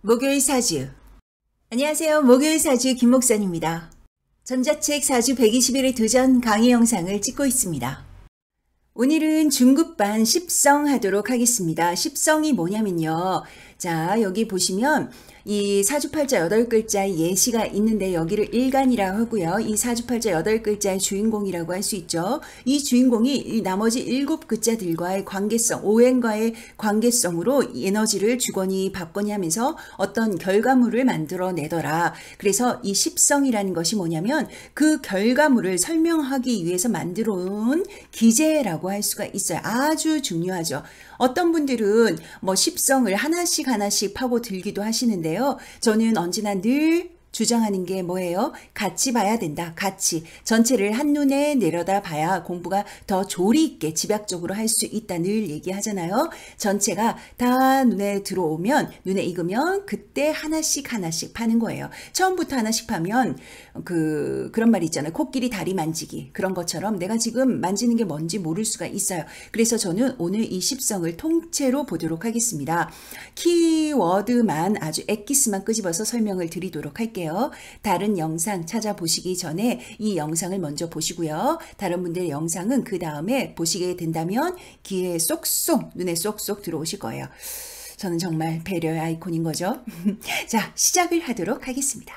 목요일 사주. 안녕하세요. 목요일 사주 김 목사입니다. 전자책 사주 120일의 도전 강의 영상을 찍고 있습니다. 오늘은 중급반 십성 하도록 하겠습니다. 십성이 뭐냐면요. 자, 여기 보시면 이 사주팔자 8글자의 예시가 있는데 여기를 일간이라고 하고요. 이 사주팔자 8글자의 주인공이라고 할 수 있죠. 이 주인공이 이 나머지 7글자들과의 관계성, 오행과의 관계성으로 에너지를 주거니 받거니 하면서 어떤 결과물을 만들어내더라. 그래서 이 십성이라는 것이 뭐냐면 그 결과물을 설명하기 위해서 만들어 온 기제라고 할 수가 있어요. 아주 중요하죠. 어떤 분들은 뭐 십성을 하나씩 파고 들기도 하시는데요. 저는 언제나 늘 주장하는 게 뭐예요? 같이 봐야 된다. 같이. 전체를 한눈에 내려다 봐야 공부가 더 조리 있게 집약적으로 할 수 있다. 늘 얘기하잖아요. 전체가 다 눈에 들어오면, 눈에 익으면 그때 하나씩 파는 거예요. 처음부터 하나씩 파면 그런 말이 있잖아요. 코끼리 다리 만지기. 그런 것처럼 내가 지금 만지는 게 뭔지 모를 수가 있어요. 그래서 저는 오늘 이 십성을 통째로 보도록 하겠습니다. 키워드만 아주 엑기스만 끄집어서 설명을 드리도록 할게요. 다른 영상 찾아보시기 전에 이 영상을 먼저 보시고요. 다른 분들의 영상은 그 다음에 보시게 된다면 귀에 쏙쏙, 눈에 쏙쏙 들어오실 거예요. 저는 정말 배려의 아이콘인 거죠. 자, 시작을 하도록 하겠습니다.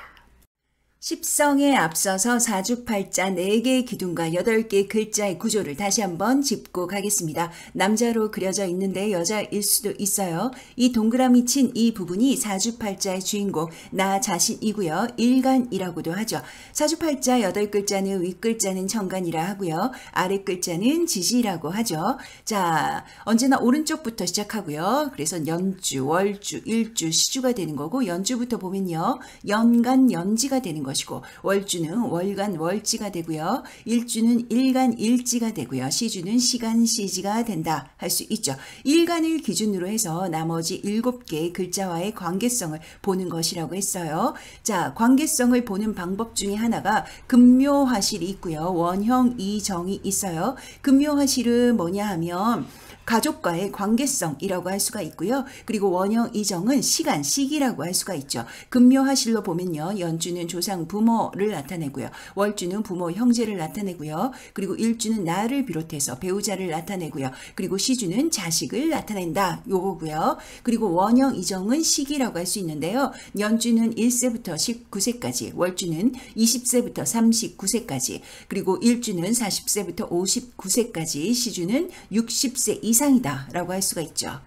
십성에 앞서서 사주팔자 4개의 기둥과 8개의 글자의 구조를 다시 한번 짚고 가겠습니다. 남자로 그려져 있는데 여자일 수도 있어요. 이 동그라미 친 이 부분이 사주팔자의 주인공 나 자신이고요. 일간이라고도 하죠. 사주팔자 8글자는 윗글자는 정간이라 하고요. 아랫글자는 지지라고 하죠. 자, 언제나 오른쪽부터 시작하고요. 그래서 연주, 월주, 일주, 시주가 되는 거고 연주부터 보면요. 연간, 연지가 되는 것이고 월주는 월간 월지가 되고요. 일주는 일간 일지가 되고요. 시주는 시간 시지가 된다 할 수 있죠. 일간을 기준으로 해서 나머지 7개의 글자와의 관계성을 보는 것이라고 했어요. 자, 관계성을 보는 방법 중에 하나가 금묘화실이 있고요. 원형 이정이 있어요. 금묘화실은 뭐냐 하면 가족과의 관계성이라고 할 수가 있고요. 그리고 원형 이정은 시간, 시기라고 할 수가 있죠. 금묘화실로 보면요. 연주는 조상 부모를 나타내고요. 월주는 부모 형제를 나타내고요. 그리고 일주는 나를 비롯해서 배우자를 나타내고요. 그리고 시주는 자식을 나타낸다. 요거고요. 그리고 원형 이정은 시기라고 할 수 있는데요. 연주는 1세부터 19세까지, 월주는 20세부터 39세까지, 그리고 일주는 40세부터 59세까지, 시주는 60세 이상이다 라고 할 수가 있죠.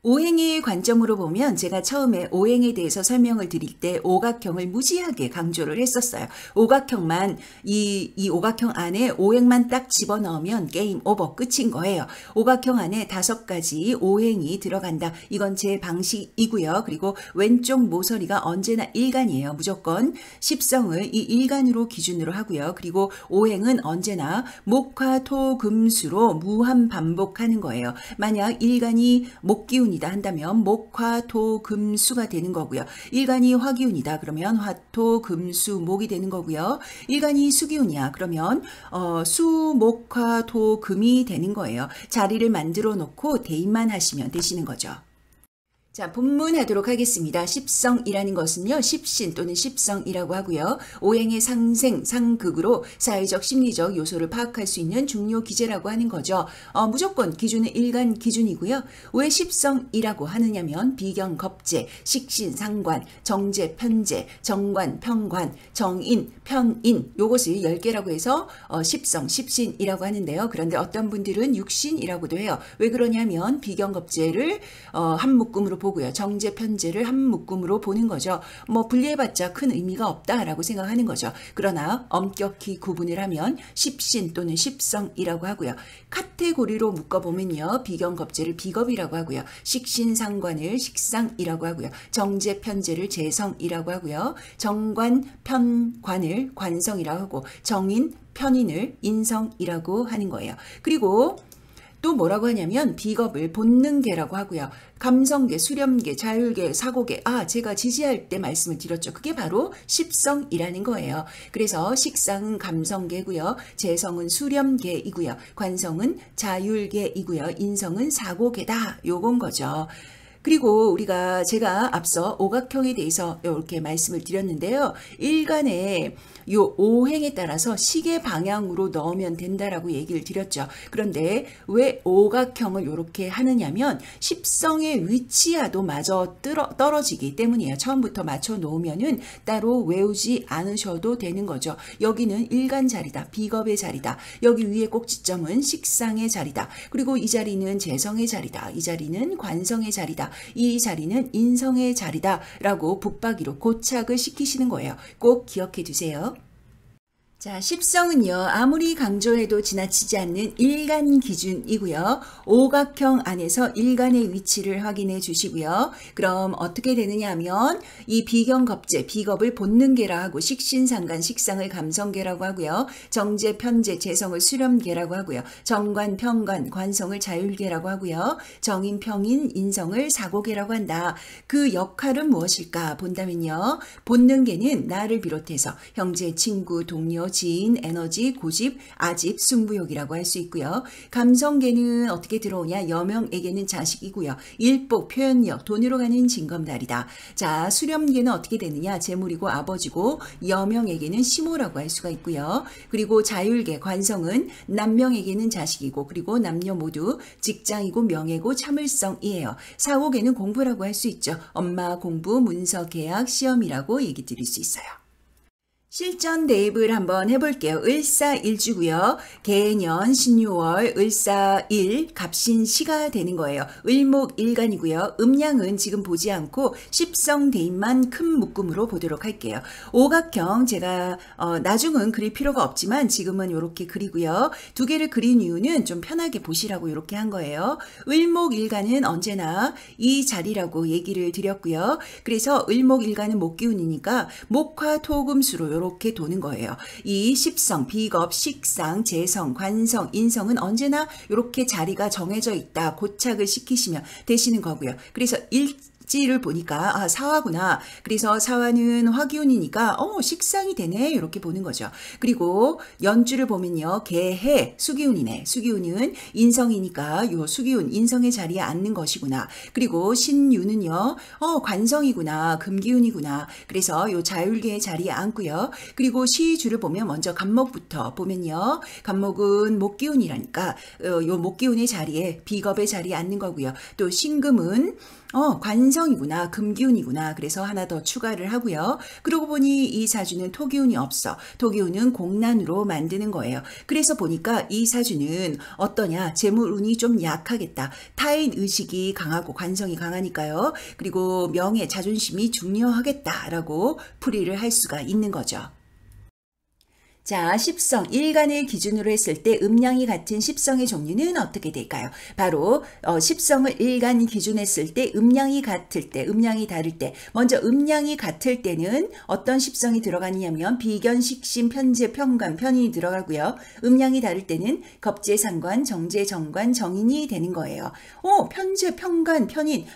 오행의 관점으로 보면 제가 처음에 오행에 대해서 설명을 드릴 때 오각형을 무지하게 강조를 했었어요. 오각형만 이 오각형 안에 오행만 딱 집어넣으면 게임 오버 끝인 거예요. 오각형 안에 5가지 오행이 들어간다. 이건 제 방식이고요. 그리고 왼쪽 모서리가 언제나 일간이에요. 무조건 십성을 이 일간으로 기준으로 하고요. 그리고 오행은 언제나 목화토금수로 무한 반복하는 거예요. 만약 일간이 목기운이 한다면 목화토금수가 되는 거고요. 일간이 화기운이다 그러면 화토금수 목이 되는 거고요. 일간이 수기운이야 그러면 수목화토금이 되는 거예요. 자리를 만들어 놓고 대입만 하시면 되시는 거죠. 자, 본문하도록 하겠습니다. 십성이라는 것은요. 십신 또는 십성이라고 하고요. 오행의 상생, 상극으로 사회적, 심리적 요소를 파악할 수 있는 중요 기제라고 하는 거죠. 무조건 기준은 일간 기준이고요. 왜 십성이라고 하느냐면 비경, 겁재, 식신, 상관, 정제, 편제, 정관, 편관, 정인, 편인 요것을 10개라고 해서 십성, 십신이라고 하는데요. 그런데 어떤 분들은 육신이라고도 해요. 왜 그러냐면 비경, 겁재를 한 묶음으로 보고요. 정제, 편제를 한 묶음으로 보는 거죠. 뭐 분리해봤자 큰 의미가 없다라고 생각하는 거죠. 그러나 엄격히 구분을 하면 십신 또는 십성이라고 하고요. 카테고리로 묶어보면요. 비경겁제를 비겁이라고 하고요. 식신상관을 식상이라고 하고요. 정제, 편제를 재성이라고 하고요. 정관, 편관을 관성이라고 하고 정인, 편인을 인성이라고 하는 거예요. 그리고 또 뭐라고 하냐면 비겁을 본능계라고 하고요. 감성계, 수렴계, 자율계, 사고계. 제가 지지할 때 말씀을 드렸죠. 그게 바로 십성이라는 거예요. 그래서 식상은 감성계고요. 재성은 수렴계이고요. 관성은 자율계이고요. 인성은 사고계다. 요건 거죠. 그리고 제가 앞서 오각형에 대해서 이렇게 말씀을 드렸는데요. 일간에 요 오행에 따라서 시계 방향으로 넣으면 된다라고 얘기를 드렸죠. 그런데 왜 오각형을 이렇게 하느냐면 십성의 위치와도 마저 떨어지기 때문이에요. 처음부터 맞춰 놓으면은 따로 외우지 않으셔도 되는 거죠. 여기는 일간 자리다. 비겁의 자리다. 여기 위에 꼭지점은 식상의 자리다. 그리고 이 자리는 재성의 자리다. 이 자리는 관성의 자리다. 이 자리는 인성의 자리다. 라고 붙박이로 고착을 시키시는 거예요. 꼭 기억해 두세요. 자, 십성은요, 아무리 강조해도 지나치지 않는 일간 기준이고요. 오각형 안에서 일간의 위치를 확인해 주시고요. 그럼 어떻게 되느냐 하면 이 비견겁재, 비겁을 본능계라 하고 식신상간, 식상을 감성계라고 하고요. 정제, 편제, 재성을 수렴계라고 하고요. 정관, 평관, 관성을 자율계라고 하고요. 정인, 평인, 인성을 사고계라고 한다. 그 역할은 무엇일까 본다면요. 본능계는 나를 비롯해서 형제, 친구, 동료, 지인, 에너지, 고집, 아집, 승부욕이라고 할 수 있고요. 감성계는 어떻게 들어오냐? 여명에게는 자식이고요. 일복, 표현력, 돈으로 가는 징검다리다. 자, 수렴계는 어떻게 되느냐? 재물이고 아버지고 여명에게는 시모라고 할 수가 있고요. 그리고 자율계, 관성은 남명에게는 자식이고 그리고 남녀 모두 직장이고 명예고 참을성이에요. 사고계는 공부라고 할 수 있죠. 엄마, 공부, 문서, 계약, 시험이라고 얘기 드릴 수 있어요. 실전 대입을 한번 해볼게요. 을사일주고요. 개년, 신유월, 을사일, 갑신시가 되는 거예요. 을목일간이고요. 음양은 지금 보지 않고 십성 대입만 큰 묶음으로 보도록 할게요. 오각형 제가 나중은 그릴 필요가 없지만 지금은 이렇게 그리고요. 두 개를 그린 이유는 좀 편하게 보시라고 이렇게 한 거예요. 을목일간은 언제나 이 자리라고 얘기를 드렸고요. 그래서 을목일간은 목기운이니까 목화 토금수로 이렇게 도는 거예요. 이 십성, 비겁, 식상, 재성, 관성, 인성은 언제나 이렇게 자리가 정해져 있다. 고착을 시키시면 되시는 거고요. 그래서 일지를 보니까 사화구나. 그래서 사화는 화기운이니까 식상이 되네. 이렇게 보는 거죠. 그리고 연주를 보면요. 개해, 수기운이네. 수기운은 인성이니까 요 수기운, 인성의 자리에 앉는 것이구나. 그리고 신유는요. 관성이구나. 금기운이구나. 그래서 요 자율계의 자리에 앉고요. 그리고 시주를 보면 먼저 간목부터 보면요. 간목은 목기운이라니까 요 목기운의 자리에 비겁의 자리에 앉는 거고요. 또 신금은 관성이구나. 금기운이구나. 그래서 하나 더 추가를 하고요. 그러고 보니 이 사주는 토기운이 없어. 토기운은 공난으로 만드는 거예요. 그래서 보니까 이 사주는 어떠냐? 재물운이 좀 약하겠다. 타인 의식이 강하고 관성이 강하니까요. 그리고 명예, 자존심이 중요하겠다라고 풀이를 할 수가 있는 거죠. 자, 십성, 일간을 기준으로 했을 때 음양이 같은 십성의 종류는 어떻게 될까요? 바로 십성을 일간 기준했을 때 음양이 같을 때, 음양이 다를 때, 먼저 음양이 같을 때는 어떤 십성이 들어가느냐면 비견, 식신, 편재, 평관, 편인이 들어가고요. 음양이 다를 때는 겁재, 상관, 정재, 정관, 정인이 되는 거예요. 편재, 평관, 편인,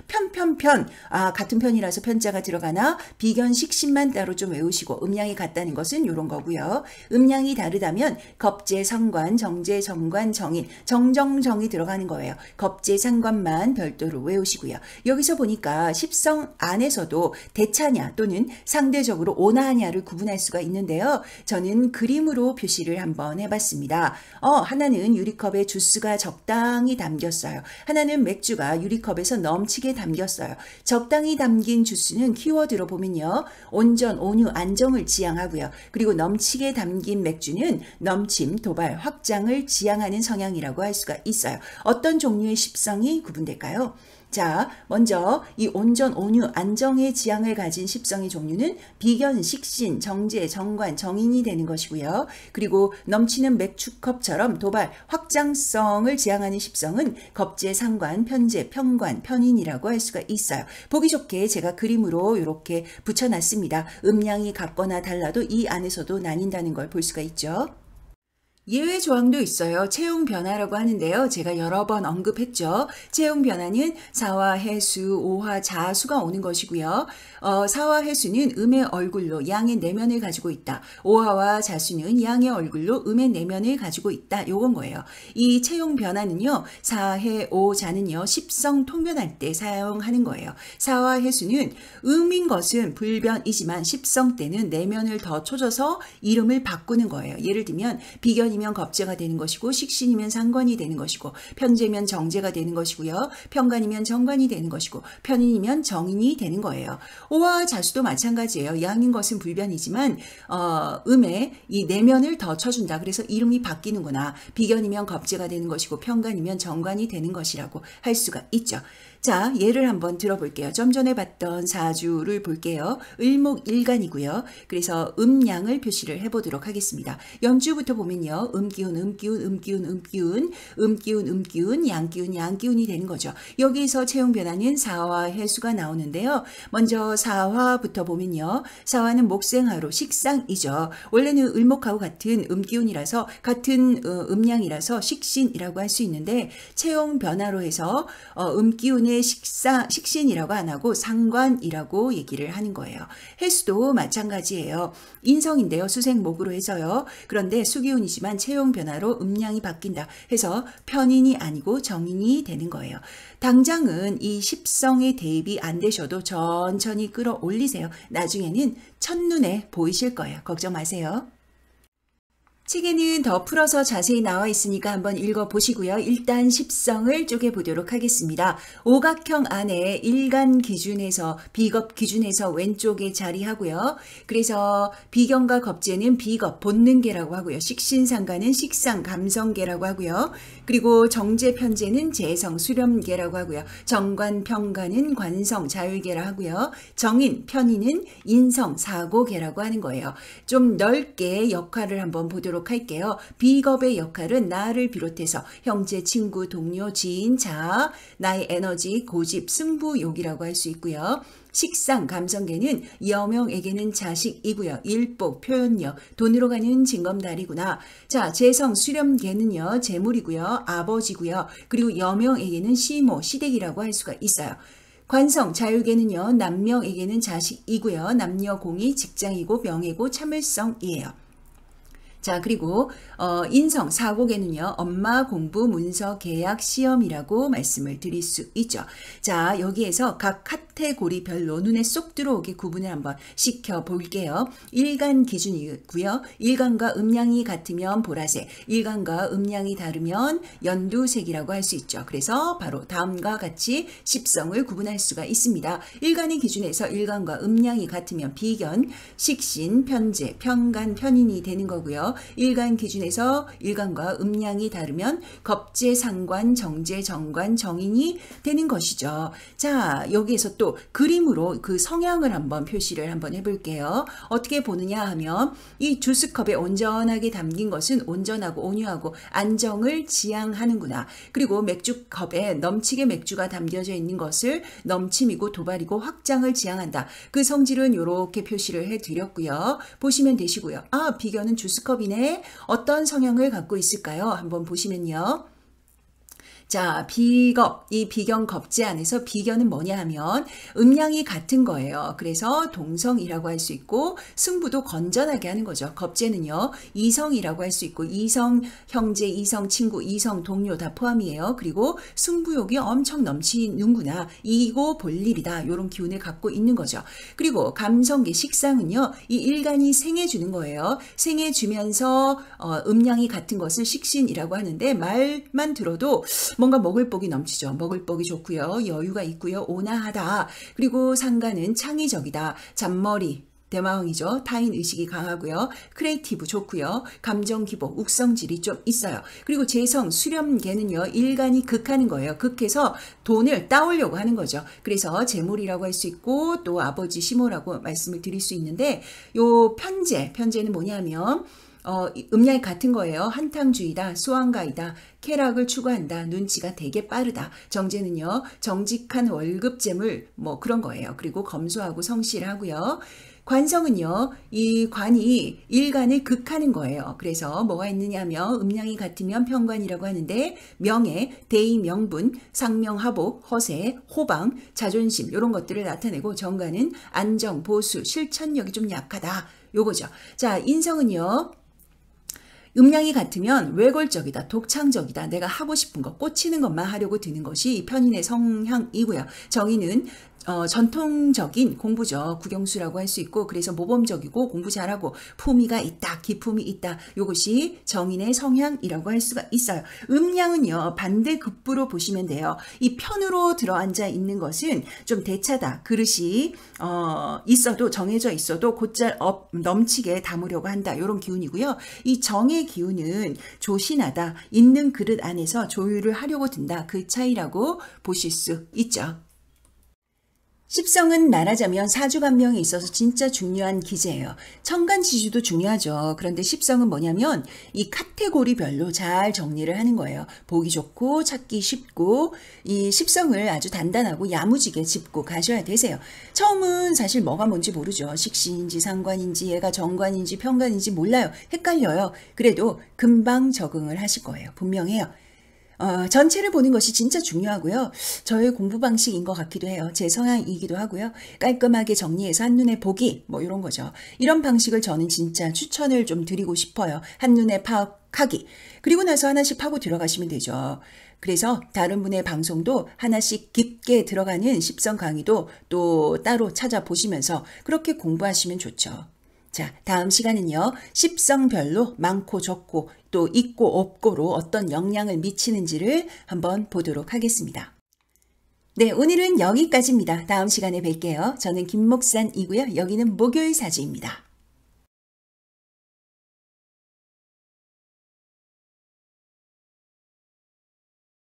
편. 같은 편이라서 편자가 들어가나 비견, 식신만 따로 좀 외우시고 음양이 같다는 것은 이런 거고요. 음양이 다르다면 겁재, 상관, 정재, 정관, 정인, 정정정이 들어가는 거예요. 겁재, 상관만 별도로 외우시고요. 여기서 보니까 십성 안에서도 대차냐 또는 상대적으로 온화하냐를 구분할 수가 있는데요. 저는 그림으로 표시를 한번 해봤습니다. 하나는 유리컵에 주스가 적당히 담겼어요. 하나는 맥주가 유리컵에서 넘치게 담겼어요. 적당히 담긴 주스는 키워드로 보면요. 온전, 온유, 안정을 지향하고요. 그리고 넘치게 담긴 맥주는 넘침, 도발, 확장을 지향하는 성향이라고 할 수가 있어요. 어떤 종류의 십성이 구분될까요? 자, 먼저 이 온전, 온유, 안정의 지향을 가진 십성의 종류는 비견, 식신, 정재, 정관, 정인이 되는 것이고요. 그리고 넘치는 맥주컵처럼 도발, 확장성을 지향하는 십성은 겁재, 상관, 편재, 평관, 편인이라고 할 수가 있어요. 보기 좋게 제가 그림으로 이렇게 붙여놨습니다. 음양이 같거나 달라도 이 안에서도 나뉜다는 걸 볼 수가 있죠. 예외 조항도 있어요. 채용 변화라고 하는데요. 제가 여러 번 언급했죠. 채용 변화는 사화, 해수, 오화, 자수가 오는 것이고요. 사화, 해수는 음의 얼굴로 양의 내면을 가지고 있다. 오화와 자수는 양의 얼굴로 음의 내면을 가지고 있다. 요건 거예요. 이 채용 변화는요. 사, 해, 오, 자는요. 십성 통변할 때 사용하는 거예요. 사화, 해수는 음인 것은 불변이지만 십성 때는 내면을 더 쳐줘서 이름을 바꾸는 거예요. 예를 들면 비견이면 겁재가 되는 것이고 식신이면 상관이 되는 것이고 편재면 정재가 되는 것이고요. 편관이면 정관이 되는 것이고 편인이면 정인이 되는 거예요. 오와 자수도 마찬가지예요. 양인 것은 불변이지만 음에 이 내면을 더 쳐준다. 그래서 이름이 바뀌는구나. 비견이면 겁재가 되는 것이고 편관이면 정관이 되는 것이라고 할 수가 있죠. 자, 예를 한번 들어볼게요. 좀 전에 봤던 사주를 볼게요. 을목일간이고요. 그래서 음양을 표시를 해보도록 하겠습니다. 연주부터 보면요. 음기운, 음기운, 음기운, 음기운, 음기운, 음기운, 양기운, 양기운이 되는 거죠. 여기서 채용 변화는 사화, 해수가 나오는데요. 먼저 사화부터 보면요. 사화는 목생화로 식상이죠. 원래는 을목하고 같은 음기운이라서 같은 음양이라서 식신이라고 할 수 있는데 채용 변화로 해서 음기운의 식신이라고 안 하고 상관이라고 얘기를 하는 거예요. 해수도 마찬가지예요. 인성인데요. 수생목으로 해서요. 그런데 수기운이지만 채용 변화로 음양이 바뀐다 해서 편인이 아니고 정인이 되는 거예요. 당장은 이 십성의 대입이 안 되셔도 천천히 끌어올리세요. 나중에는 첫눈에 보이실 거예요. 걱정 마세요. 책에는 더 풀어서 자세히 나와 있으니까 한번 읽어보시고요. 일단 십성을 쪼개보도록 하겠습니다. 오각형 안에 일간 기준에서 비겁 기준에서 왼쪽에 자리하고요. 그래서 비견과 겁재는 비겁 본능계라고 하고요. 식신상가는 식상 감성계라고 하고요. 그리고 정재 편재는 재성 수렴계라고 하고요. 정관 평관은 관성 자율계라 하고요. 정인 편인은 인성 사고계라고 하는 거예요. 좀 넓게 역할을 한번 보도록 할게요. 비겁의 역할은 나를 비롯해서 형제, 친구, 동료, 지인, 자아, 나의 에너지, 고집, 승부욕이라고 할 수 있고요. 식상, 감성계는 여명에게는 자식이고요. 일복, 표현력, 돈으로 가는 징검다리구나. 자, 재성, 수렴계는요. 재물이고요. 아버지고요. 그리고 여명에게는 시모, 시댁이라고 할 수가 있어요. 관성, 자율계는요. 남명에게는 자식이고요. 남녀공이 직장이고 명예고 참을성이에요. 자, 그리고 인성, 사고계는요. 엄마, 공부, 문서, 계약, 시험이라고 말씀을 드릴 수 있죠. 자, 여기에서 각 카테고리별로 눈에 쏙 들어오게 구분을 한번 시켜볼게요. 일간 기준이고요. 일간과 음양이 같으면 보라색, 일간과 음양이 다르면 연두색이라고 할 수 있죠. 그래서 바로 다음과 같이 십성을 구분할 수가 있습니다. 일간의 기준에서 일간과 음양이 같으면 비견, 식신, 편재, 편간, 편인이 되는 거고요. 일간 기준에서 일간과 음양이 다르면 겁재, 상관, 정재, 정관, 정인이 되는 것이죠. 자, 여기에서 또 그림으로 그 성향을 한번 표시를 한번 해볼게요. 어떻게 보느냐 하면 이 주스컵에 온전하게 담긴 것은 온전하고 온유하고 안정을 지향하는구나. 그리고 맥주컵에 넘치게 맥주가 담겨져 있는 것을 넘침이고 도발이고 확장을 지향한다. 그 성질은 이렇게 표시를 해드렸고요. 보시면 되시고요. 아, 비견은 주스컵 이네 어떤 성향을 갖고 있을까요? 한번 보시면요. 자, 비겁, 이 비견 겁재 안에서 비견은 뭐냐 하면 음양이 같은 거예요. 그래서 동성이라고 할 수 있고 승부도 건전하게 하는 거죠. 겁재는요. 이성이라고 할 수 있고 이성 형제, 이성 친구, 이성 동료 다 포함이에요. 그리고 승부욕이 엄청 넘치는구나. 이고 볼 일이다. 이런 기운을 갖고 있는 거죠. 그리고 감성계 식상은요. 이 일간이 생해주는 거예요. 생해주면서 음양이 같은 것을 식신이라고 하는데 말만 들어도 뭔가 먹을 복이 넘치죠. 먹을 복이 좋고요. 여유가 있고요. 온화하다. 그리고 상가는 창의적이다. 잔머리. 대마왕이죠. 타인 의식이 강하고요. 크리에이티브 좋고요. 감정 기복, 욱성질이 좀 있어요. 그리고 재성, 수렴계는요. 일간이 극하는 거예요. 극해서 돈을 따오려고 하는 거죠. 그래서 재물이라고 할 수 있고 또 아버지 시모라고 말씀을 드릴 수 있는데 요 편재는 뭐냐면 음양이 같은 거예요. 한탕주의다, 수왕가이다, 쾌락을 추구한다. 눈치가 되게 빠르다. 정제는요. 정직한 월급재물 뭐 그런 거예요. 그리고 검소하고 성실하고요. 관성은요. 이 관이 일간을 극하는 거예요. 그래서 뭐가 있느냐 하면 음양이 같으면 편관이라고 하는데 명예, 대의, 명분, 상명하복, 허세, 호방, 자존심 이런 것들을 나타내고 정관은 안정, 보수, 실천력이 좀 약하다. 요거죠. 자, 인성은요. 음양이 같으면 외골적이다, 독창적이다, 내가 하고 싶은 것, 꽂히는 것만 하려고 드는 것이 편인의 성향이고요. 정의는 전통적인 공부죠. 국영수라고 할 수 있고 그래서 모범적이고 공부 잘하고 품위가 있다, 기품이 있다. 이것이 정인의 성향이라고 할 수가 있어요. 음양은요. 반대급부로 보시면 돼요. 이 편으로 들어앉아 있는 것은 좀 대차다. 그릇이 있어도 정해져 있어도 곧잘 넘치게 담으려고 한다. 이런 기운이고요. 이 정의 기운은 조신하다. 있는 그릇 안에서 조율을 하려고 든다. 그 차이라고 보실 수 있죠. 십성은 말하자면 사주반명에 있어서 진짜 중요한 기제예요. 천간지주도 중요하죠. 그런데 십성은 뭐냐면 이 카테고리별로 잘 정리를 하는 거예요. 보기 좋고 찾기 쉽고 이 십성을 아주 단단하고 야무지게 짚고 가셔야 되세요. 처음은 사실 뭐가 뭔지 모르죠. 식신인지 상관인지 얘가 정관인지 편관인지 몰라요. 헷갈려요. 그래도 금방 적응을 하실 거예요. 분명해요. 전체를 보는 것이 진짜 중요하고요. 저의 공부 방식인 것 같기도 해요. 제 성향이기도 하고요. 깔끔하게 정리해서 한눈에 보기 뭐 이런 거죠. 이런 방식을 저는 진짜 추천을 좀 드리고 싶어요. 한눈에 파악하기. 그리고 나서 하나씩 파고 들어가시면 되죠. 그래서 다른 분의 방송도 하나씩 깊게 들어가는 십성 강의도 또 따로 찾아보시면서 그렇게 공부하시면 좋죠. 자, 다음 시간은요. 십성별로 많고 적고 또 있고 없고로 어떤 영향을 미치는지를 한번 보도록 하겠습니다. 네, 오늘은 여기까지입니다. 다음 시간에 뵐게요. 저는 김목산이고요. 여기는 목요일 사주입니다.